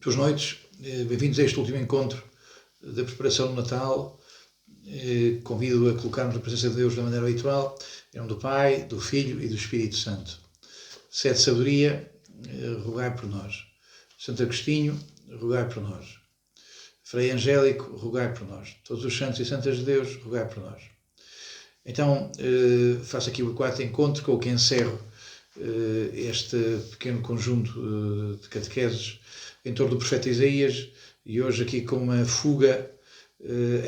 Boas noites, bem-vindos a este último encontro da preparação do Natal. Convido a colocarmos a presença de Deus da maneira habitual, em nome do Pai, do Filho e do Espírito Santo. Sede de Sabedoria, rogai por nós. Santo Agostinho, rogai por nós. Frei Angélico, rogai por nós. Todos os santos e santas de Deus, rogai por nós. Então, faço aqui o quarto encontro com o que encerro este pequeno conjunto de catequeses em torno do profeta Isaías, e hoje aqui com uma fuga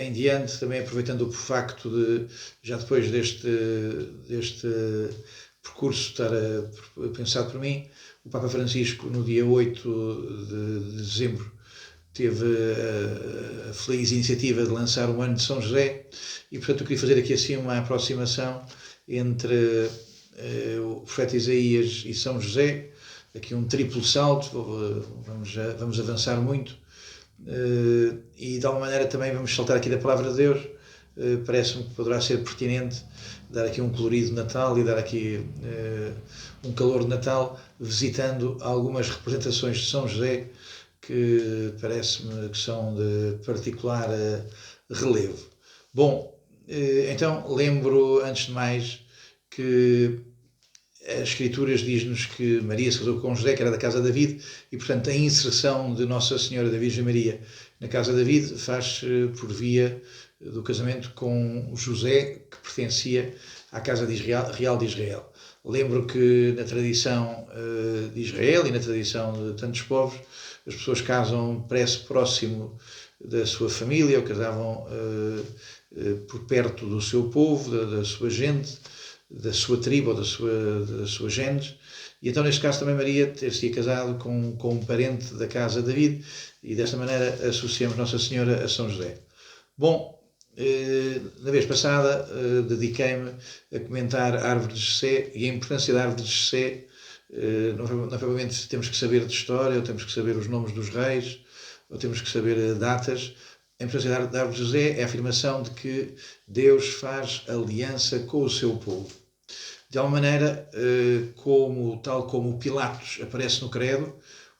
em diante, também aproveitando o facto de, já depois deste percurso estar pensado por mim, o Papa Francisco, no dia 8 de dezembro, teve a feliz iniciativa de lançar um ano de São José, e portanto eu queria fazer aqui assim uma aproximação entre o profeta Isaías e São José, aqui um triplo salto, vamos avançar muito, e de alguma maneira também vamos saltar aqui da Palavra de Deus. Parece-me que poderá ser pertinente dar aqui um colorido de Natal e dar aqui um calor de Natal, visitando algumas representações de São José que parece-me que são de particular relevo. Bom, então lembro, antes de mais, que as Escrituras diz-nos que Maria se casou com José, que era da casa de David, e portanto a inserção de Nossa Senhora da Virgem Maria na casa de David faz-se por via do casamento com José, que pertencia à casa real de Israel. Lembro que na tradição de Israel e na tradição de tantos povos, as pessoas casam próximo da sua família, ou casavam por perto do seu povo, da sua gente, da sua tribo ou da sua genes, e então neste caso também Maria ter-se casado com um parente da casa de David, e desta maneira associamos Nossa Senhora a São José. Bom, na vez passada dediquei-me a comentar a árvore de Jessé e a importância da árvore de Jessé. Não provavelmente temos que saber de história, ou temos que saber os nomes dos reis, ou temos que saber datas. A importância da árvore de Jessé é a afirmação de que Deus faz aliança com o seu povo. De alguma maneira, tal como o Pilatos aparece no credo,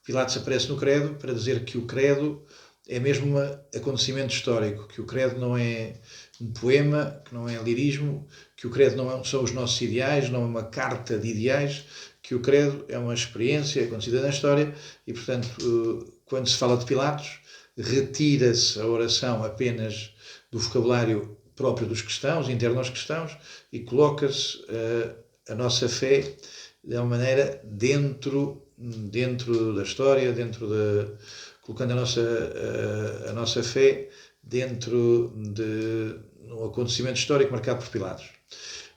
Pilatos aparece no credo para dizer que o credo é mesmo um acontecimento histórico, que o credo não é um poema, que não é lirismo, que o credo não são os nossos ideais, não é uma carta de ideais, que o credo é uma experiência acontecida na história, e portanto, quando se fala de Pilatos, retira-se a oração apenas do vocabulário próprio dos cristãos, interno aos cristãos, e coloca-se a nossa fé de uma maneira dentro da história, colocando a nossa fé dentro de um acontecimento histórico marcado por Pilatos.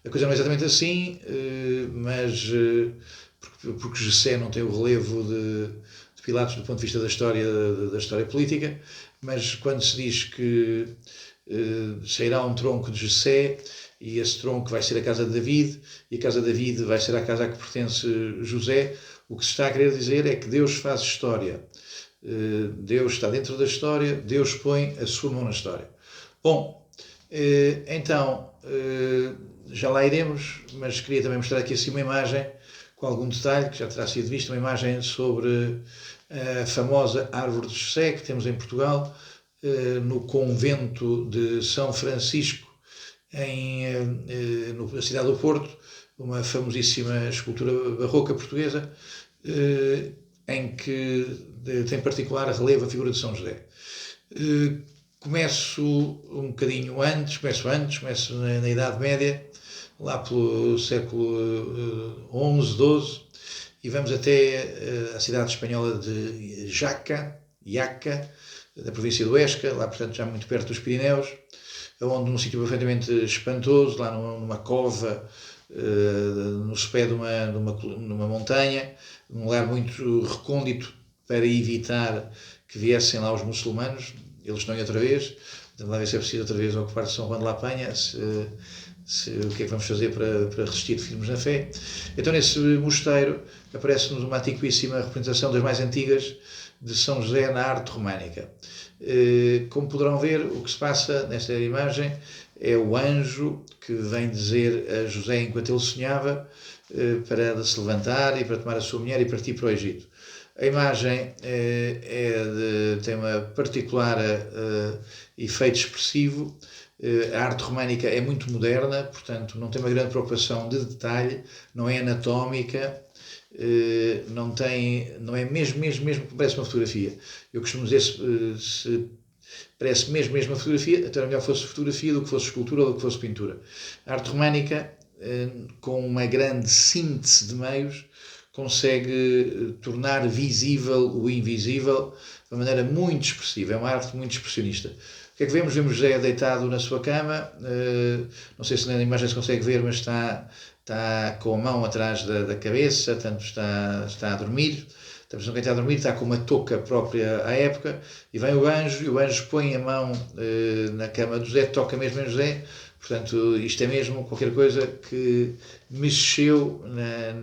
A coisa não é exatamente assim, mas porque Jessé não tem o relevo de Pilatos do ponto de vista da história política, mas quando se diz que sairá um tronco de Jessé, e esse tronco vai ser a casa de David, e a casa de David vai ser a casa a que pertence José, o que se está a querer dizer é que Deus faz história. Deus está dentro da história, Deus põe a sua mão na história. Bom, então, já lá iremos, mas queria também mostrar aqui assim uma imagem com algum detalhe, que já terá sido visto, uma imagem sobre a famosa árvore de Jessé que temos em Portugal, no convento de São Francisco, na cidade do Porto, uma famosíssima escultura barroca portuguesa, em que tem particular relevo a figura de São José. Começo um bocadinho antes, começo na Idade Média, lá pelo século XI, XII, e vamos até a cidade espanhola de Jaca, da província do Huesca, lá portanto já muito perto dos Pirineus, onde num sítio perfeitamente espantoso, lá numa cova, no sopé de uma montanha, num lugar muito recôndito para evitar que viessem lá os muçulmanos. Eles estão aí outra vez, vamos lá ver se é preciso outra vez ocupar São Juan de la Penha, o que é que vamos fazer para resistir firmes na fé. Então nesse mosteiro aparece-nos uma antiquíssima representação das mais antigas de São José na arte românica. Como poderão ver, o que se passa nesta imagem é o anjo que vem dizer a José, enquanto ele sonhava, para se levantar e para tomar a sua mulher e partir para o Egito. A imagem tem uma particular efeito expressivo. A arte românica é muito moderna, portanto não tem uma grande preocupação de detalhe, não é anatómica, não é mesmo que parece uma fotografia. Eu costumo dizer, se parece mesmo uma fotografia, até era melhor que fosse fotografia do que fosse escultura ou do que fosse pintura. A arte românica, com uma grande síntese de meios, consegue tornar visível o invisível de uma maneira muito expressiva. É uma arte muito expressionista. O que é que vemos? Vemos José deitado na sua cama, não sei se na imagem se consegue ver, mas está com a mão atrás da cabeça, portanto está a dormir. A pessoa que está a dormir está com uma touca própria à época, e vem o anjo põe a mão na cama de José, toca mesmo em José. Portanto, isto é mesmo qualquer coisa que mexeu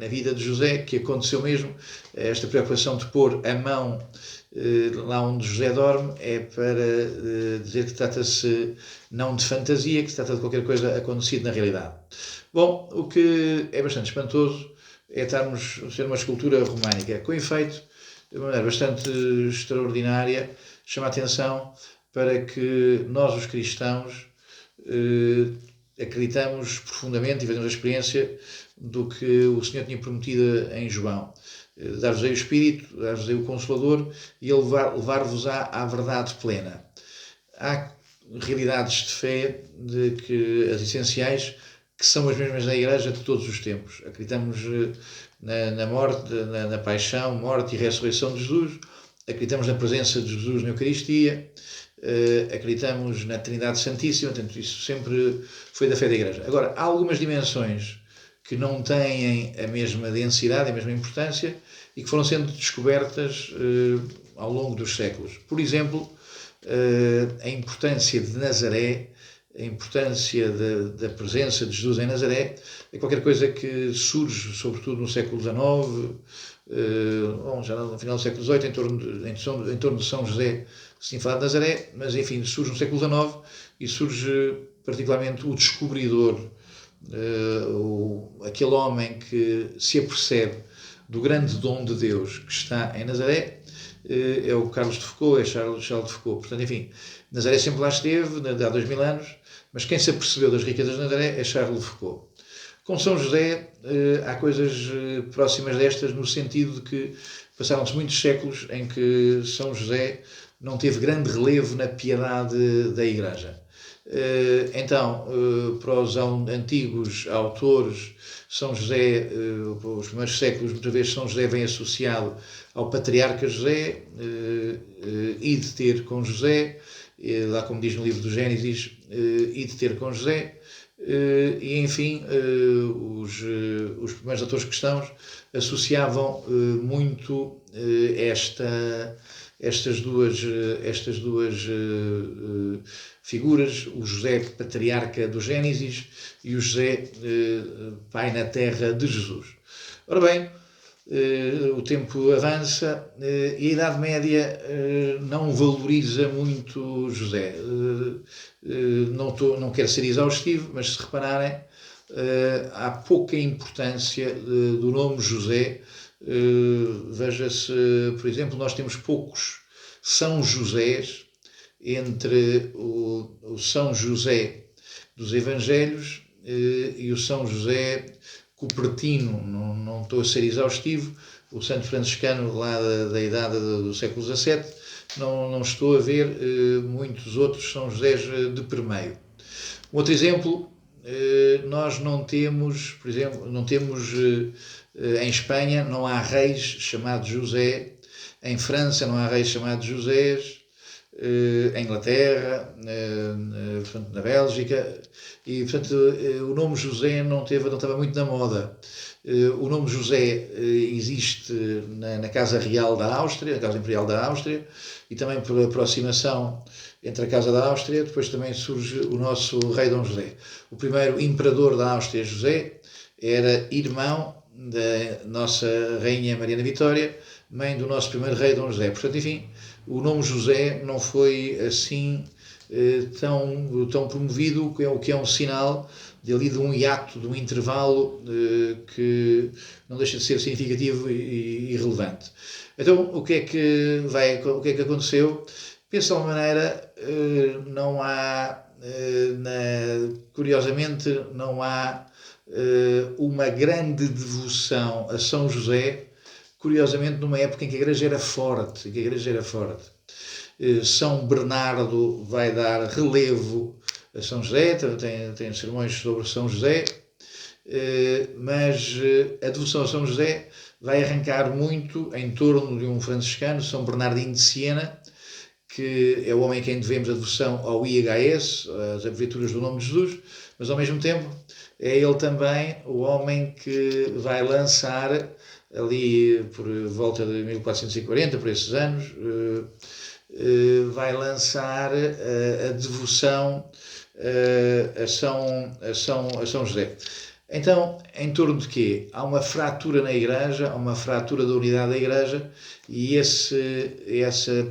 na vida de José, que aconteceu mesmo. Esta preocupação de pôr a mão lá onde José dorme é para dizer que trata-se não de fantasia, que se trata de qualquer coisa acontecida na realidade. Bom, o que é bastante espantoso é ser uma escultura românica. Com efeito, de uma maneira bastante extraordinária, chama a atenção para que nós, os cristãos, acreditamos profundamente e fazemos a experiência do que o Senhor tinha prometido em João. Dar-vos aí o Espírito, dar-vos aí o Consolador e ele levar-vos à verdade plena. Há realidades de fé as essenciais, que são as mesmas na Igreja de todos os tempos. Acreditamos na morte, na paixão, morte e ressurreição de Jesus. Acreditamos na presença de Jesus na Eucaristia. Acreditamos na Trindade Santíssima. Portanto, isso sempre foi da fé da Igreja. Agora, há algumas dimensões que não têm a mesma densidade, a mesma importância e que foram sendo descobertas ao longo dos séculos. Por exemplo, a importância de Nazaré, a importância da presença de Jesus em Nazaré, é qualquer coisa que surge, sobretudo no século XIX, já no final do século XVIII, em torno de São José, se fala de Nazaré, mas enfim, surge no século XIX e surge particularmente o descobridor, aquele homem que se apercebe do grande dom de Deus que está em Nazaré, é o Carlos de Foucault, é Charles de Foucault. Portanto, enfim, Nazaré sempre lá esteve, há 2000 anos, mas quem se apercebeu das riquezas de Nazaré é Charles de Foucault. Com São José, há coisas próximas destas, no sentido de que passaram-se muitos séculos em que São José não teve grande relevo na piedade da Igreja. Então, para os antigos autores, São José, os primeiros séculos, muitas vezes São José vem associado ao patriarca José, e de ter com José, lá como diz no livro do Gênesis, e de ter com José, e enfim, os primeiros autores cristãos associavam muito estas duas figuras, o José patriarca do Gênesis e o José pai na terra de Jesus. Ora bem, o tempo avança e a Idade Média não valoriza muito José. Não quero ser exaustivo, mas se repararem, há pouca importância do nome José. Veja-se, por exemplo, nós temos poucos São Josés entre o São José dos Evangelhos e o São José Cupertino. Não estou a ser exaustivo, o santo franciscano lá da idade do século XVII, não estou a ver muitos outros São Josés de permeio. Um outro exemplo, nós não temos, por exemplo, em Espanha não há reis chamados José, em França não há reis chamados Josés, em Inglaterra, portanto, na Bélgica, e portanto o nome José não estava muito na moda. O nome José existe na Casa Real da Áustria, na Casa Imperial da Áustria, e também por aproximação entre a Casa da Áustria, depois também surge o nosso rei Dom José. O primeiro imperador da Áustria, José, era irmão da nossa rainha Mariana Vitória, mãe do nosso primeiro rei Dom José. Portanto, enfim, o nome José não foi assim tão promovido, o que é um sinal de um hiato, de um intervalo que não deixa de ser significativo e relevante. Então, o que é que aconteceu? Penso de alguma maneira, não há, curiosamente, não há uma grande devoção a São José, curiosamente numa época em que a igreja era forte, São Bernardo vai dar relevo a São José, tem sermões sobre São José, mas a devoção a São José vai arrancar muito em torno de um franciscano, São Bernardino de Siena, que é o homem a quem devemos a devoção ao IHS, as abreviaturas do nome de Jesus, mas ao mesmo tempo é ele também o homem que vai lançar, ali por volta de 1440, por esses anos, vai lançar a devoção a São José. Então, em torno de quê? Há uma fratura na Igreja, há uma fratura da unidade da Igreja, e essa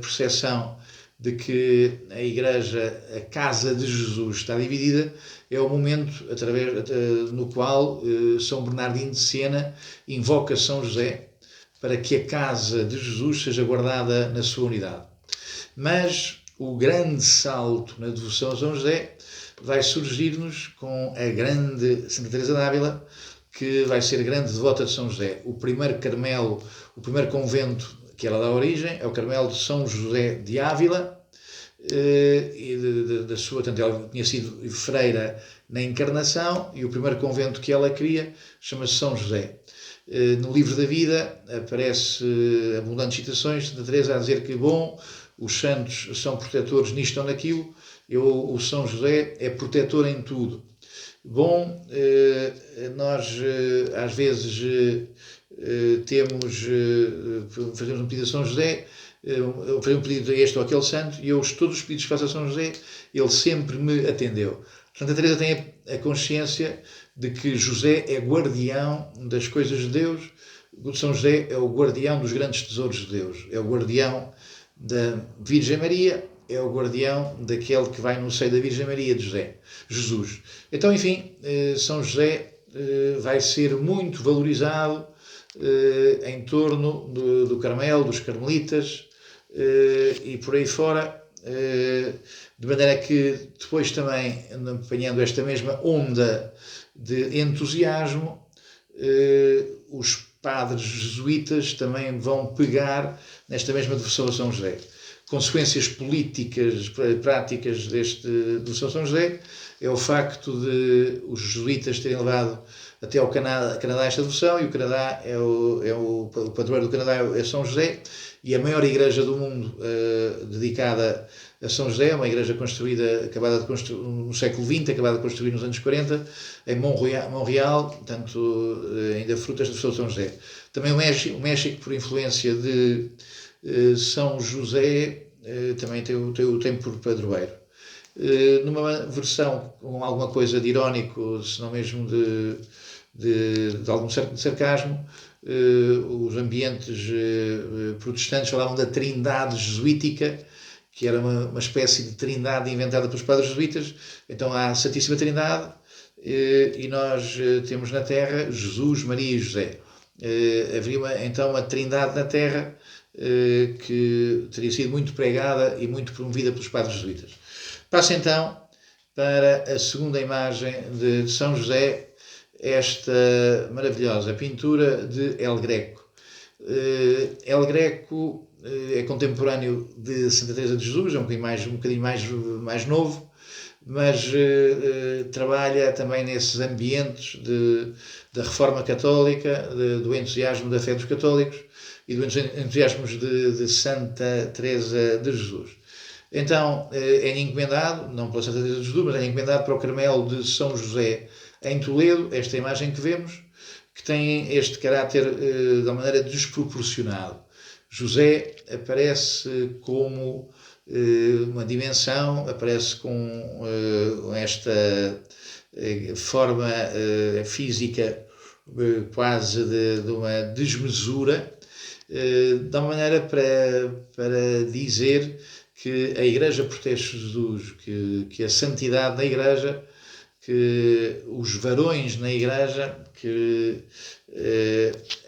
percepção de que a Igreja, a casa de Jesus, está dividida, é o momento no qual São Bernardino de Siena invoca São José para que a casa de Jesus seja guardada na sua unidade. Mas o grande salto na devoção a São José vai surgir-nos com a grande Santa Teresa d'Ávila, que vai ser grande devota de São José. O primeiro Carmelo, o primeiro convento que ela dá origem é o Carmelo de São José de Ávila, e da sua, tanto ela tinha sido freira na Encarnação, e o primeiro convento que ela cria chama-se São José. No livro da vida aparece abundantes citações de Santa Teresa a dizer que, bom, os santos são protetores nisto ou naquilo, o São José é protetor em tudo. Bom, nós às vezes fazemos um pedido a São José, fazemos um pedido a este ou aquele santo, e todos os pedidos que faço a São José, ele sempre me atendeu. Santa Teresa tem a consciência de que José é guardião das coisas de Deus. São José é o guardião dos grandes tesouros de Deus, é o guardião da Virgem Maria, é o guardião daquele que vai no seio da Virgem Maria, de Jesus. Então, enfim, São José vai ser muito valorizado em torno do Carmelo, dos Carmelitas e por aí fora, de maneira que depois também, apanhando esta mesma onda de entusiasmo, os padres jesuítas também vão pegar nesta mesma devoção a São José. Consequências políticas, práticas do São José é o facto de os jesuítas terem levado até ao Canadá esta devoção, e o Canadá o padroeiro do Canadá é São José, e a maior igreja do mundo dedicada a São José, uma igreja construída, no século XX, acabada de construir nos anos 40, em Montreal, portanto, ainda frutas da devoção de São José. Também o México, por influência de São José, também tem por padroeiro. Numa versão com alguma coisa de irónico, se não mesmo de algum certo sarcasmo, os ambientes protestantes falavam da trindade jesuítica, que era uma espécie de trindade inventada pelos padres jesuítas. Então há a Santíssima Trindade, e nós temos na Terra Jesus, Maria e José. Haveria então uma trindade na Terra que teria sido muito pregada e muito promovida pelos padres jesuítas. Passo então para a segunda imagem de São José, esta maravilhosa pintura de El Greco. El Greco é contemporâneo de Santa Teresa de Jesus, é um bocadinho mais novo, mas trabalha também nesses ambientes da Reforma Católica, do entusiasmo da fé dos católicos e do entusiasmo de Santa Teresa de Jesus. Então é encomendado, não pela Santa Teresa de Jesus, mas é encomendado para o Carmelo de São José em Toledo, esta imagem que vemos, que tem este caráter de uma maneira desproporcionado. José aparece como uma dimensão, aparece com esta forma física quase de uma desmesura, de uma maneira para dizer que a Igreja protege Jesus, que a santidade da Igreja, que os varões na Igreja, que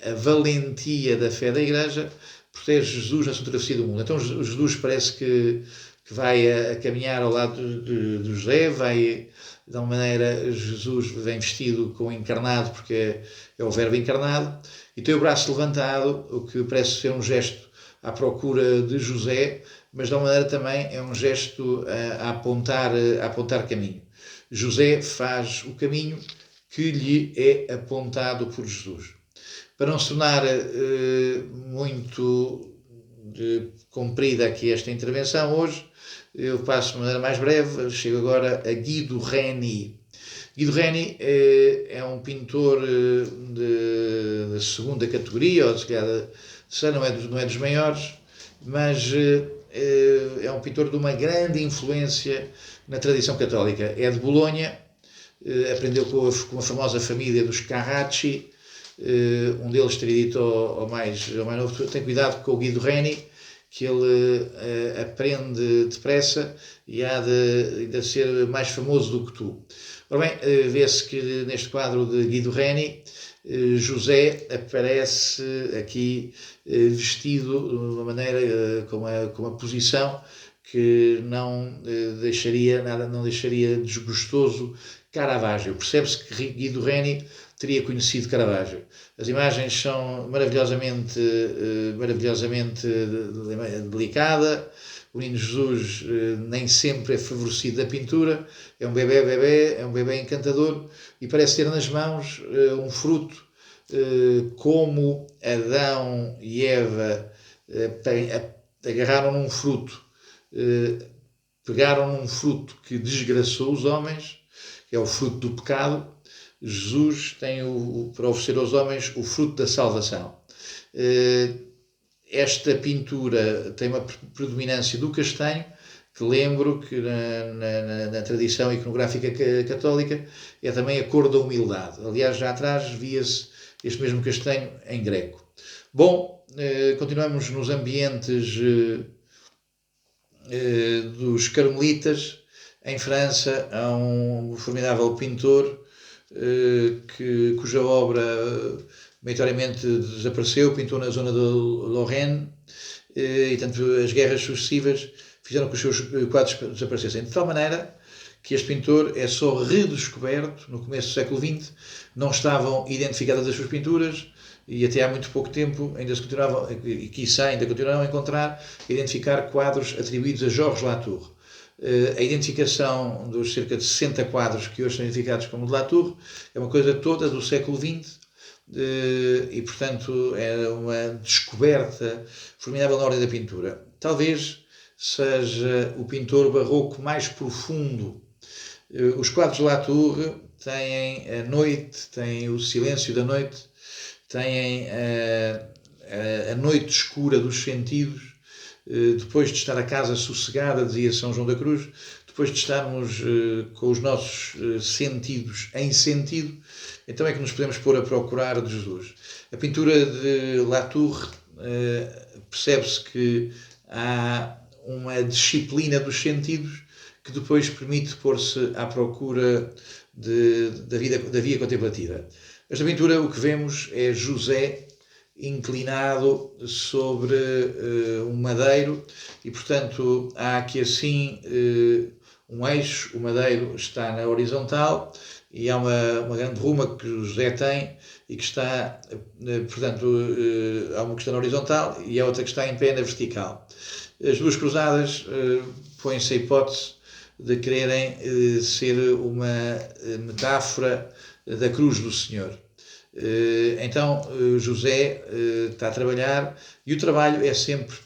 a valentia da fé da Igreja protege Jesus na sua travessia do mundo. Então Jesus parece que vai a caminhar ao lado de José, vai, de alguma maneira, Jesus vem vestido com encarnado, porque é o verbo encarnado, e tem o braço levantado, o que parece ser um gesto à procura de José, mas de alguma maneira também é um gesto a apontar caminho. José faz o caminho que lhe é apontado por Jesus. Para não se tornar muito comprida aqui esta intervenção hoje, eu passo de maneira mais breve, chego agora a Guido Reni. Guido Reni é um pintor de segunda categoria, ou se calhar não é dos maiores, mas é um pintor de uma grande influência na tradição católica. É de Bolonha, aprendeu com a famosa família dos Carracci. Um deles teria dito ao mais novo: tem cuidado com o Guido Reni, que ele aprende depressa e há de ser mais famoso do que tu. Ora bem, vê-se que neste quadro de Guido Reni, José aparece aqui vestido de uma maneira, com uma posição que não deixaria desgostoso Caravaggio. Percebe-se que Guido Reni teria conhecido Caravaggio. As imagens são maravilhosamente delicada. O Menino Jesus nem sempre é favorecido da pintura. É um bebê encantador e parece ter nas mãos um fruto, como Adão e Eva agarraram num fruto, pegaram num fruto que desgraçou os homens, que é o fruto do pecado. Jesus tem para oferecer aos homens o fruto da salvação. Esta pintura tem uma predominância do castanho, que lembro que na tradição iconográfica católica é também a cor da humildade. Aliás, já atrás via-se este mesmo castanho em greco. Bom, continuamos nos ambientes dos carmelitas. Em França há um formidável pintor cuja obra maioritariamente desapareceu, pintou na zona de Lorraine, e tanto as guerras sucessivas fizeram que os seus quadros desaparecessem. De tal maneira que este pintor é só redescoberto no começo do século XX, não estavam identificadas as suas pinturas, e até há muito pouco tempo ainda se continuavam, e quiçá ainda continuaram a identificar quadros atribuídos a Georges Latour. A identificação dos cerca de 60 quadros que hoje são identificados como de Latour é uma coisa toda do século XX, e portanto é uma descoberta formidável na ordem da pintura. Talvez seja o pintor barroco mais profundo. Os quadros de Latour têm a noite, têm o silêncio da noite, têm a noite escura dos sentidos. Depois de estar a casa sossegada, dizia São João da Cruz, depois de estarmos com os nossos sentidos em sentido, então é que nos podemos pôr a procurar de Jesus. A pintura de Latour, percebe-se que há uma disciplina dos sentidos que depois permite pôr-se à procura da via contemplativa. Esta pintura, o que vemos é José inclinado sobre um madeiro, e portanto há aqui assim um eixo. O madeiro está na horizontal e há uma grande ruma que José tem e que está, portanto, há uma que está na horizontal e a outra que está em pé na vertical. As duas cruzadas põem-se a hipótese de quererem ser uma metáfora da cruz do Senhor. Então José está a trabalhar, e o trabalho é sempre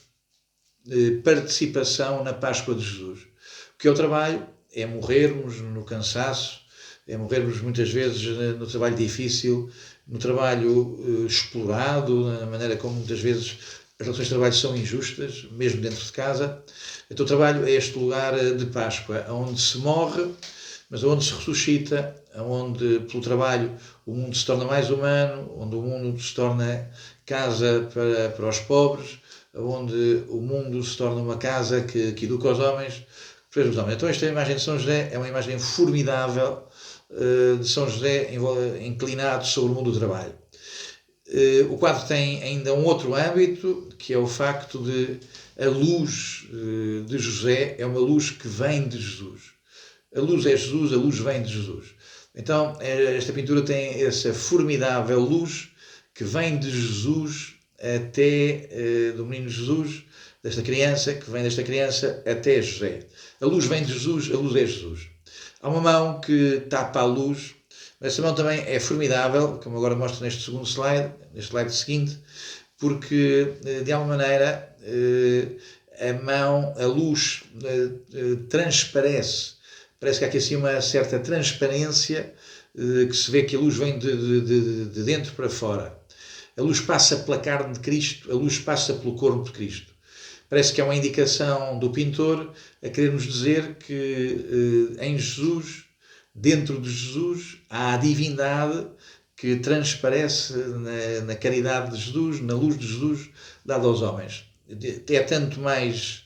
participação na Páscoa de Jesus. O que é o trabalho? É morrermos no cansaço, é morrermos muitas vezes no trabalho difícil, no trabalho explorado, na maneira como muitas vezes as relações de trabalho são injustas, mesmo dentro de casa. Então o trabalho é este lugar de Páscoa, onde se morre, mas onde se ressuscita, onde pelo trabalho o mundo se torna mais humano, onde o mundo se torna casa para os pobres, onde o mundo se torna uma casa que educa os homens. Então esta imagem de São José é uma imagem formidável de São José inclinado sobre o mundo do trabalho. O quadro tem ainda um outro âmbito, que é o facto de a luz de José é uma luz que vem de Jesus. A luz é Jesus, a luz vem de Jesus. Então, esta pintura tem essa formidável luz que vem de Jesus até do menino Jesus, desta criança, que vem desta criança até José. A luz vem de Jesus, a luz é Jesus. Há uma mão que tapa a luz, mas essa mão também é formidável, como agora mostro neste segundo slide, neste slide seguinte, porque, de alguma maneira, a luz transparece. Parece que há aqui assim uma certa transparência, que se vê que a luz vem de dentro para fora. A luz passa pela carne de Cristo, a luz passa pelo corpo de Cristo. Parece que é uma indicação do pintor a querer nos dizer que em Jesus, dentro de Jesus, há a divindade que transparece na caridade de Jesus, na luz de Jesus dada aos homens. É tanto mais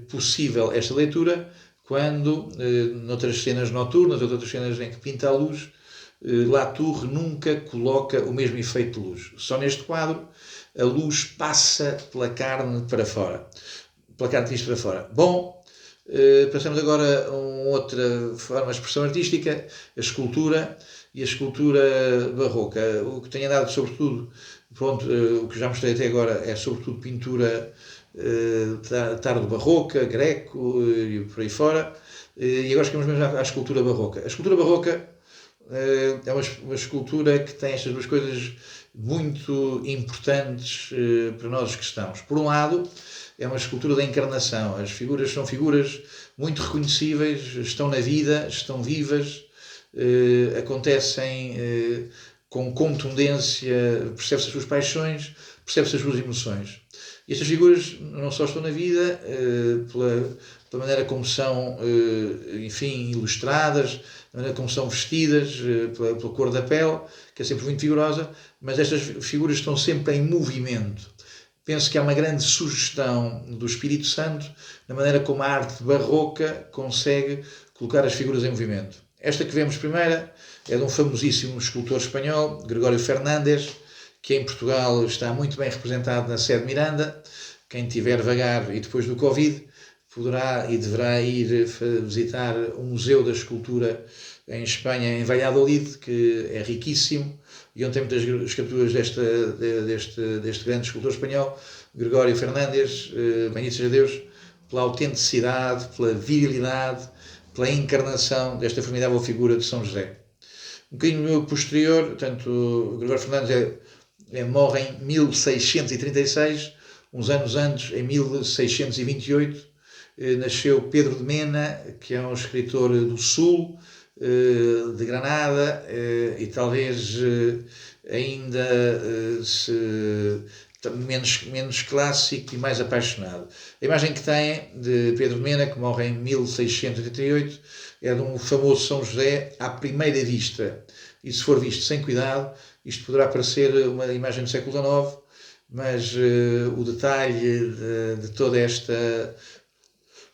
possível esta leitura quando, noutras cenas noturnas, outras cenas em que pinta a luz, Latour nunca coloca o mesmo efeito de luz. Só neste quadro, a luz passa pela carne para fora. Pela carne de Cristo para fora. Bom, passamos agora a uma outra forma de expressão artística, a escultura e a escultura barroca. O que tenho andado, sobretudo, pronto, o que já mostrei até agora é sobretudo pintura tardo-barroca, greco e por aí fora. E agora chegamos mesmo à escultura barroca. A escultura barroca é uma escultura que tem estas duas coisas muito importantes para nós os cristãos. Por um lado, é uma escultura da encarnação. As figuras são figuras muito reconhecíveis, estão na vida, estão vivas, acontecem com contundência, percebe-se as suas paixões, percebe-se as suas emoções. E estas figuras não só estão na vida, pela maneira como são, enfim, ilustradas, da maneira como são vestidas, pela cor da pele, que é sempre muito vigorosa, mas estas figuras estão sempre em movimento. Penso que há uma grande sugestão do Espírito Santo na maneira como a arte barroca consegue colocar as figuras em movimento. Esta que vemos primeira é de um famosíssimo escultor espanhol, Gregório Fernández, que em Portugal está muito bem representado na sede Miranda. Quem tiver vagar e depois do Covid poderá e deverá ir visitar o Museu da Escultura em Espanha, em Valladolid, que é riquíssimo e onde tem muitas esculturas deste grande escultor espanhol, Gregório Fernández. Bendito seja Deus pela autenticidade, pela virilidade, pela encarnação desta formidável figura de São José. Um bocadinho posterior, portanto, Gregório Fernández morre em 1636, uns anos antes, em 1628, nasceu Pedro de Mena, que é um escritor do Sul, de Granada, e talvez ainda menos clássico e mais apaixonado. A imagem que tem de Pedro de Mena, que morre em 1688, é de um famoso São José à primeira vista. E se for visto sem cuidado, isto poderá parecer uma imagem do século XIX, mas o detalhe de toda esta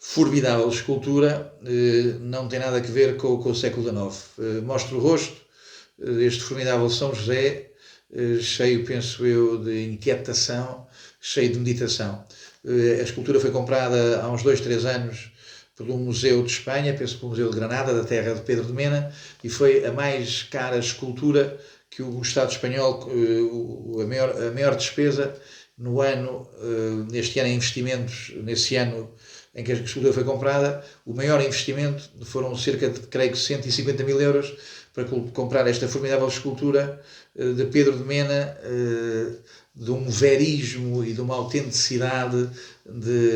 formidável escultura não tem nada a ver com o século XIX. Mostra o rosto deste formidável São José, cheio, penso eu, de inquietação, cheio de meditação. A escultura foi comprada há uns 2-3 anos por um museu de Espanha, penso pelo Museu de Granada, da terra de Pedro de Mena, e foi a mais cara escultura que o Estado espanhol, a maior despesa no ano, neste ano em investimentos, nesse ano em que a escultura foi comprada, o maior investimento foram cerca de, creio que, 150 mil euros para comprar esta formidável escultura de Pedro de Mena, de um verismo e de uma autenticidade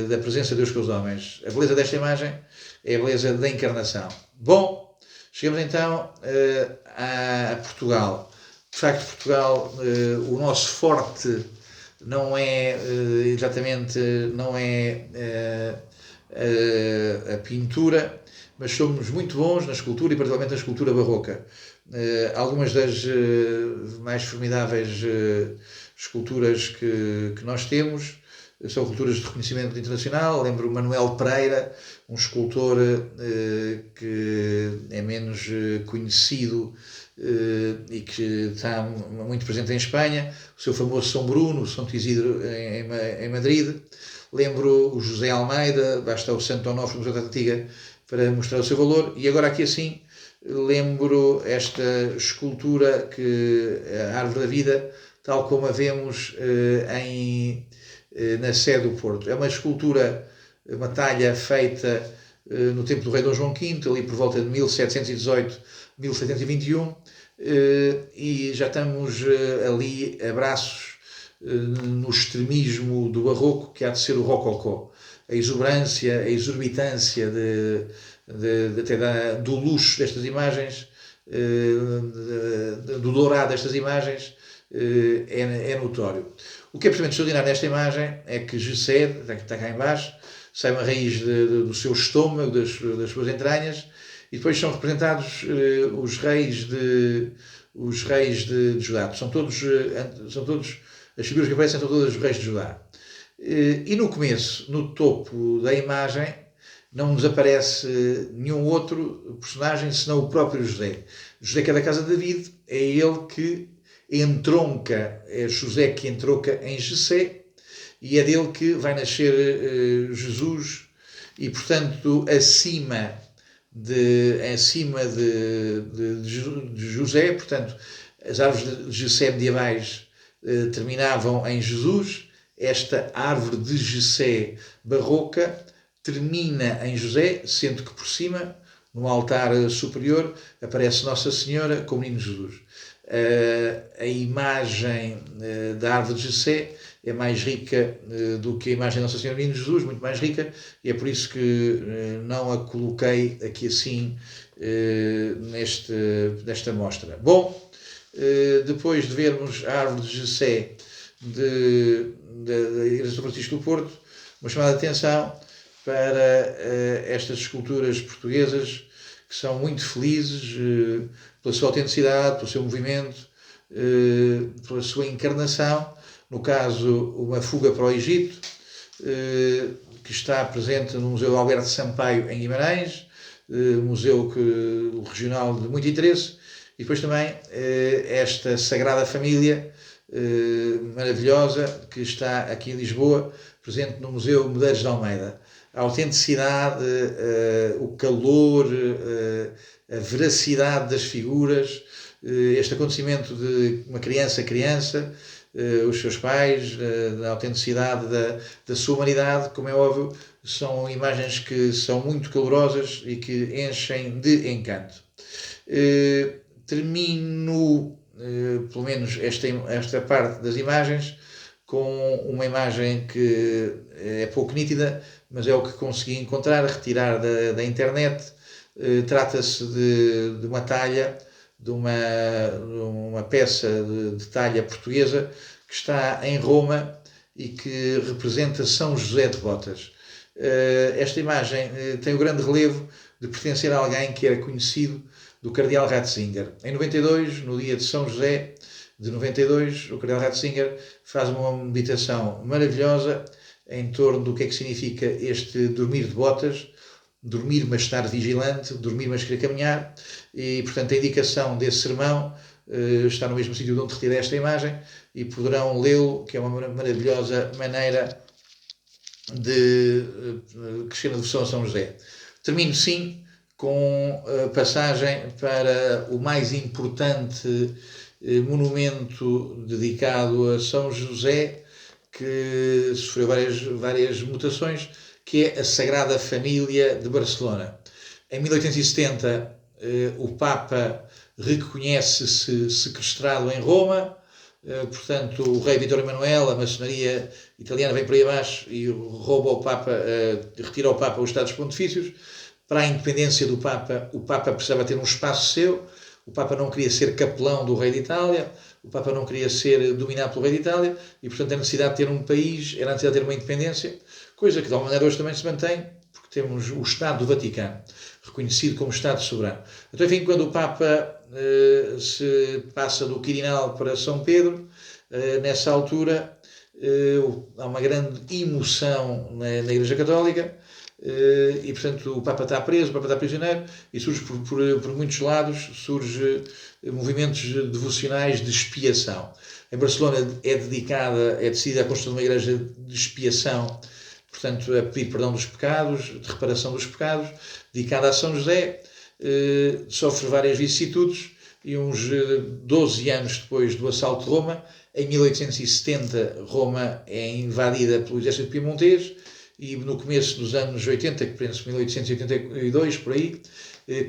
da presença de Deus com os homens. A beleza desta imagem é a beleza da encarnação. Bom, chegamos então a Portugal. De facto, Portugal, o nosso forte não é exatamente a pintura, mas somos muito bons na escultura e particularmente na escultura barroca. Algumas das mais formidáveis esculturas que nós temos são esculturas de reconhecimento internacional. Lembro Manuel Pereira, um escultor que é menos conhecido e que está muito presente em Espanha, o seu famoso São Bruno, o São Isidro em Madrid. Lembro o José Almeida, basta o Santo Onofre, Museu da Antiga, para mostrar o seu valor. E agora aqui assim, lembro esta escultura, que a Árvore da Vida, tal como a vemos na sede do Porto. É uma escultura, uma talha feita no tempo do rei Dom João V, ali por volta de 1718, 1721, e já estamos ali a braços no extremismo do barroco, que há de ser o rococó. A exuberância, a exorbitância até do luxo destas imagens, do dourado destas imagens, é notório. O que é absolutamente extraordinário nesta imagem é que Gesed, que está cá em baixo, sai uma raiz do seu estômago, das suas entranhas, e depois são representados os reis de Judá. São todos, as figuras que aparecem são todas os reis de Judá. E no começo, no topo da imagem, não nos aparece nenhum outro personagem senão o próprio José. José, que é da casa de David, é ele que entronca, é José que entronca em Jessé, e é dele que vai nascer Jesus, e portanto acima de José, portanto as árvores de Jessé medievais terminavam em Jesus, esta árvore de Jessé barroca termina em José, sendo que por cima, no altar superior, aparece Nossa Senhora com o menino Jesus. A imagem da árvore de Jessé é mais rica do que a imagem de Nossa Senhora e Menino Jesus, muito mais rica, e é por isso que não a coloquei aqui assim nesta mostra. Bom, depois de vermos a árvore de Jessé da Igreja de São Francisco do Porto, uma chamada de atenção para estas esculturas portuguesas, que são muito felizes pela sua autenticidade, pelo seu movimento, pela sua encarnação. No caso, uma fuga para o Egito, que está presente no Museu Alberto Sampaio em Guimarães, museu regional de muito interesse, e depois também esta Sagrada Família maravilhosa, que está aqui em Lisboa, presente no Museu Medeiros de Almeida. A autenticidade, o calor, a veracidade das figuras, este acontecimento de uma criança a criança, os seus pais, a autenticidade da sua humanidade, como é óbvio, são imagens que são muito calorosas e que enchem de encanto. Termino, pelo menos esta parte das imagens, com uma imagem que é pouco nítida, mas é o que consegui encontrar, retirar da internet. Trata-se de uma talha, de uma peça de talha portuguesa que está em Roma e que representa São José de Botas. Esta imagem tem o grande relevo de pertencer a alguém que era conhecido do cardeal Ratzinger. Em 92, no dia de São José de 92, o cardeal Ratzinger faz uma meditação maravilhosa em torno do que é que significa este dormir de botas, dormir mas estar vigilante, dormir mas querer caminhar, e portanto a indicação desse sermão está no mesmo sítio de onde retirei esta imagem, e poderão lê-lo, que é uma maravilhosa maneira de crescer na devoção a São José. Termino sim com a passagem para o mais importante monumento dedicado a São José, que sofreu várias mutações, que é a Sagrada Família de Barcelona. Em 1870, o Papa reconhece-se sequestrado em Roma, portanto o rei Vítor Emanuel, a maçonaria italiana vem por aí abaixo e rouba o Papa, retira ao Papa os Estados Pontifícios. Para a independência do Papa, o Papa precisava ter um espaço seu, o Papa não queria ser capelão do rei de Itália, o Papa não queria ser dominado pelo rei de Itália, e portanto a necessidade de ter um país, era a necessidade de ter uma independência, coisa que de alguma maneira hoje também se mantém, porque temos o Estado do Vaticano, reconhecido como Estado soberano. Então, enfim, quando o Papa se passa do Quirinal para São Pedro, nessa altura há uma grande emoção na Igreja Católica, e portanto o Papa está preso, o Papa está prisioneiro, e surge por muitos lados, surge movimentos devocionais de expiação. Em Barcelona é decidida a construção de uma igreja de expiação, portanto, a pedir perdão dos pecados, de reparação dos pecados, dedicada a São José, sofre várias vicissitudes e uns 12 anos depois do assalto de Roma, em 1870, Roma é invadida pelo exército piemontês e no começo dos anos 80, que penso 1882, por aí,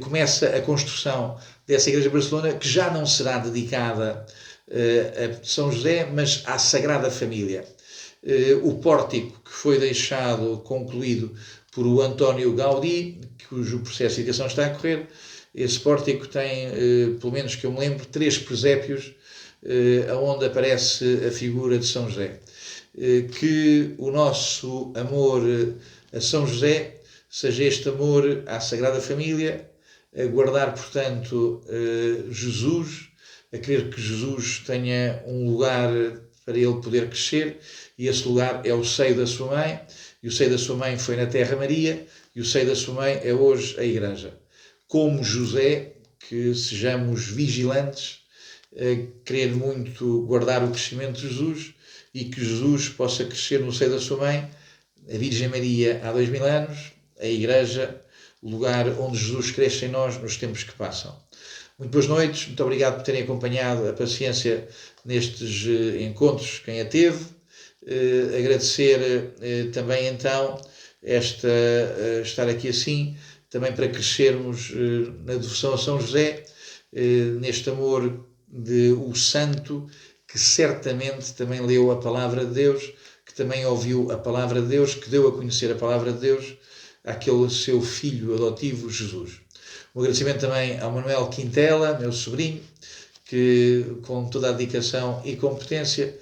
começa a construção dessa igreja de Barcelona, que já não será dedicada a São José, mas à Sagrada Família. O pórtico que foi deixado concluído por o António Gaudí, cujo processo de edificação está a correr, esse pórtico tem, pelo menos que eu me lembro, 3 presépios onde aparece a figura de São José. Que o nosso amor a São José seja este amor à Sagrada Família, a guardar, portanto, Jesus, a querer que Jesus tenha um lugar para ele poder crescer, e esse lugar é o seio da sua mãe, e o seio da sua mãe foi na Terra Maria, e o seio da sua mãe é hoje a Igreja. Como José, que sejamos vigilantes, a querer muito guardar o crescimento de Jesus, e que Jesus possa crescer no seio da sua mãe, a Virgem Maria há 2000 anos, a Igreja, o lugar onde Jesus cresce em nós nos tempos que passam. Muito boas noites, muito obrigado por terem acompanhado a paciência nestes encontros, quem a teve. Agradecer também então estar aqui assim, também para crescermos na devoção a São José, neste amor de o santo, que certamente também leu a palavra de Deus, que também ouviu a palavra de Deus, que deu a conhecer a palavra de Deus àquele seu filho adotivo, Jesus. Um agradecimento também ao Manuel Quintela, meu sobrinho, que com toda a dedicação e competência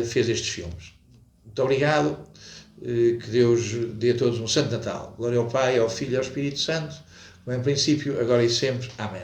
fez estes filmes. Muito obrigado, que Deus dê a todos um Santo Natal. Glória ao Pai, ao Filho e ao Espírito Santo, como em princípio, agora e sempre. Amém.